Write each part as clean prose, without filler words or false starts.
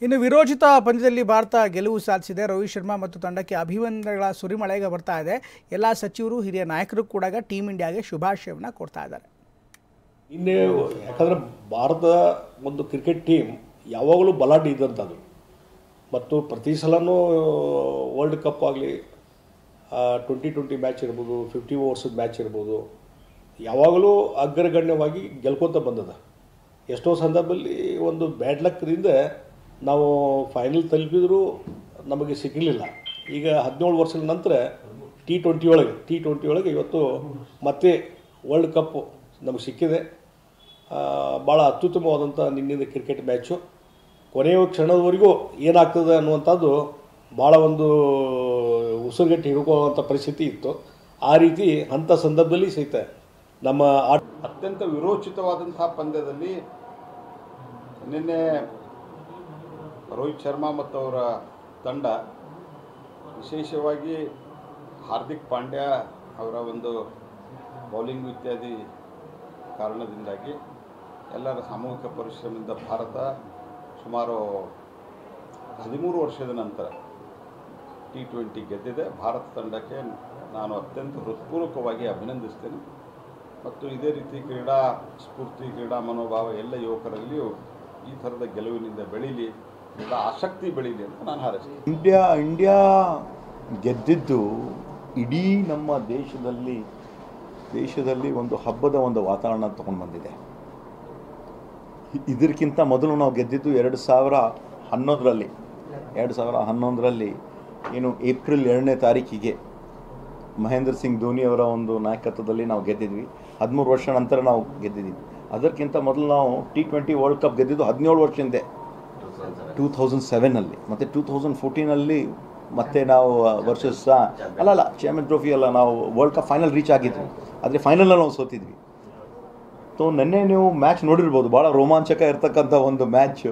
ಇನ್ನು ವಿರೋಚಿತ ಪಂದ್ಯದಲ್ಲಿ ಭಾರತ ಗೆಲುವು ಸಾಧಿಸಿದೆ. ರೋಹಿತ್ ಶರ್ಮಾ ಮತ್ತು ತಂಡಕ್ಕೆ ಅಭಿನಂದನೆಗಳ ಸುರಿಮಳೆಗೆ ಬರ್ತಾ ಇದೆ. ಎಲ್ಲ ಸಚಿವರು ಹಿರಿಯ ನಾಯಕರು ಕೂಡ ಟೀಮ್ ಇಂಡಿಯಾಗೆ ಶುಭಾಶಯವನ್ನು ಕೊಡ್ತಾ ಇದ್ದಾರೆ. ಇನ್ನೇ ಯಾಕಂದರೆ ಭಾರತ ಒಂದು ಕ್ರಿಕೆಟ್ ಟೀಮ್ ಯಾವಾಗಲೂ ಬಲಾಢ್ಯ ಇದ್ದಂಥದ್ದು ಮತ್ತು ಪ್ರತಿ ಸಲನೂ ವರ್ಲ್ಡ್ ಕಪ್ ಆಗಲಿ 2020 ಮ್ಯಾಚ್ ಇರ್ಬೋದು, 50 ಓವರ್ಸ್ ಮ್ಯಾಚ್ ಇರ್ಬೋದು, ಯಾವಾಗಲೂ ಅಗ್ರಗಣ್ಯವಾಗಿ ಗೆಲ್ಕೊತ ಬಂದದ. ಎಷ್ಟೋ ಸಂದರ್ಭದಲ್ಲಿ ಒಂದು ಬ್ಯಾಡ್ ಲಕ್ದಿಂದ ನಾವು ಫೈನಲ್ ತಲುಪಿದರೂ ನಮಗೆ ಸಿಗಲಿಲ್ಲ. ಈಗ 17 ವರ್ಷದ ನಂತರ T20 ಒಳಗೆ ಇವತ್ತು ಮತ್ತೆ ವರ್ಲ್ಡ್ ಕಪ್ ನಮಗೆ ಸಿಕ್ಕಿದೆ. ಭಾಳ ಅತ್ಯುತ್ತಮವಾದಂಥ ನಿನ್ನಿಂದ ಕ್ರಿಕೆಟ್ ಮ್ಯಾಚು ಕೊನೆಯ ಕ್ಷಣದವರೆಗೂ ಏನಾಗ್ತದೆ ಅನ್ನುವಂಥದ್ದು ಭಾಳ ಒಂದು ಉಸಿರುಗಟ್ಟಿ ಹಿಡ್ಕೊಳ್ಳುವಂಥ ಪರಿಸ್ಥಿತಿ ಇತ್ತು. ಆ ರೀತಿ ಅಂಥ ಸಂದರ್ಭದಲ್ಲಿ ಸಹಿತ ನಮ್ಮ ಅತ್ಯಂತ ವಿರೋಚಿತವಾದಂಥ ಪಂದ್ಯದಲ್ಲಿ ನಿನ್ನೆ ರೋಹಿತ್ ಶರ್ಮಾ ಮತ್ತು ಅವರ ತಂಡ, ವಿಶೇಷವಾಗಿ ಹಾರ್ದಿಕ್ ಪಾಂಡ್ಯ ಅವರ ಒಂದು ಬೌಲಿಂಗ್ ಇತ್ಯಾದಿ ಕಾರಣದಿಂದಾಗಿ ಎಲ್ಲರ ಸಾಮೂಹಿಕ ಪರಿಶ್ರಮದಿಂದ ಭಾರತ ಸುಮಾರು 13 ವರ್ಷದ ನಂತರ T20 ಗೆದ್ದಿದೆ. ಭಾರತ ತಂಡಕ್ಕೆ ನಾನು ಅತ್ಯಂತ ಹೃತ್ಪೂರ್ವಕವಾಗಿ ಅಭಿನಂದಿಸ್ತೇನೆ ಮತ್ತು ಇದೇ ರೀತಿ ಕ್ರೀಡಾ ಸ್ಫೂರ್ತಿ, ಕ್ರೀಡಾ ಮನೋಭಾವ ಎಲ್ಲ ಯುವಕರಲ್ಲಿಯೂ ಈ ಥರದ ಗೆಲುವಿನಿಂದ ಬೆಳೀಲಿ, ಕ್ರೀಡಾ ಆಸಕ್ತಿ ಬೆಳೀಲಿ ಅಂತ ನಾನು ಹಾರೈಸ್ತೀನಿ. ಇಂಡಿಯಾ ಗೆದ್ದಿದ್ದು ಇಡೀ ನಮ್ಮ ದೇಶದಲ್ಲಿ ಒಂದು ಹಬ್ಬದ ಒಂದು ವಾತಾವರಣ ತೊಗೊಂಡು ಬಂದಿದೆ. ಇದಕ್ಕಿಂತ ಮೊದಲು ನಾವು ಗೆದ್ದಿದ್ದು 2011ರಲ್ಲಿ ಏನು ಏಪ್ರಿಲ್ 2ನೇ ತಾರೀಕಿಗೆ ಮಹೇಂದ್ರ ಸಿಂಗ್ ಧೋನಿ ಅವರ ಒಂದು ನಾಯಕತ್ವದಲ್ಲಿ ನಾವು ಗೆದ್ದಿದ್ವಿ. 13 ವರ್ಷ ನಂತರ ನಾವು ಗೆದ್ದಿದ್ದೀವಿ. ಅದಕ್ಕಿಂತ ಮೊದಲು ನಾವು T20 ವರ್ಲ್ಡ್ ಕಪ್ ಗೆದ್ದಿದ್ದು 17 ವರ್ಷ ಹಿಂದೆ 2007ನಲ್ಲಿ, ಮತ್ತು 2014ನಲ್ಲಿ ಮತ್ತೆ ನಾವು ವರ್ಸಸ್ ಚಾಂಪಿಯನ್ ಟ್ರೋಫಿ ಅಲ್ಲ, ನಾವು ವರ್ಲ್ಡ್ ಕಪ್ ಫೈನಲ್ ರೀಚ್ ಆಗಿದ್ವಿ. ಆದರೆ ಫೈನಲಲ್ಲಿ ನಾವು ಸೋತಿದ್ವಿ. ನೆನ್ನೆ ನೀವು ಮ್ಯಾಚ್ ನೋಡಿರ್ಬೋದು, ಭಾಳ ರೋಮಾಂಚಕ ಇರ್ತಕ್ಕಂಥ ಒಂದು ಮ್ಯಾಚ್.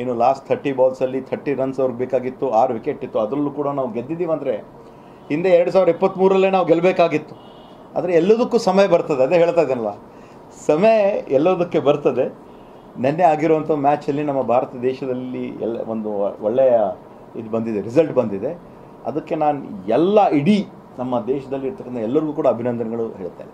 ಏನು ಲಾಸ್ಟ್ 30 ಬಾಲ್ಸಲ್ಲಿ 30 ರನ್ಸ್ ಅವ್ರಿಗೆ ಬೇಕಾಗಿತ್ತು, 6 ವಿಕೆಟ್ ಇತ್ತು. ಅದರಲ್ಲೂ ಕೂಡ ನಾವು ಗೆದ್ದಿದ್ದೀವಿ. ಅಂದರೆ ಹಿಂದೆ 2023ರಲ್ಲೇ ನಾವು ಗೆಲ್ಲಬೇಕಾಗಿತ್ತು. ಆದರೆ ಎಲ್ಲದಕ್ಕೂ ಸಮಯ ಬರ್ತದೆ, ಅದೇ ಹೇಳ್ತಾ ಇದ್ದೇನಲ್ಲ, ಸಮಯ ಎಲ್ಲದಕ್ಕೆ ಬರ್ತದೆ. ನೆನ್ನೆ ಆಗಿರುವಂಥ ಮ್ಯಾಚಲ್ಲಿ ನಮ್ಮ ಭಾರತ ದೇಶದಲ್ಲಿ ಒಂದು ಒಳ್ಳೆಯ ರಿಸಲ್ಟ್ ಬಂದಿದೆ. ಅದಕ್ಕೆ ನಾನು ಇಡೀ ನಮ್ಮ ದೇಶದಲ್ಲಿ ಇರ್ತಕ್ಕಂಥ ಎಲ್ಲರಿಗೂ ಕೂಡ ಅಭಿನಂದನೆಗಳು ಹೇಳ್ತೇನೆ.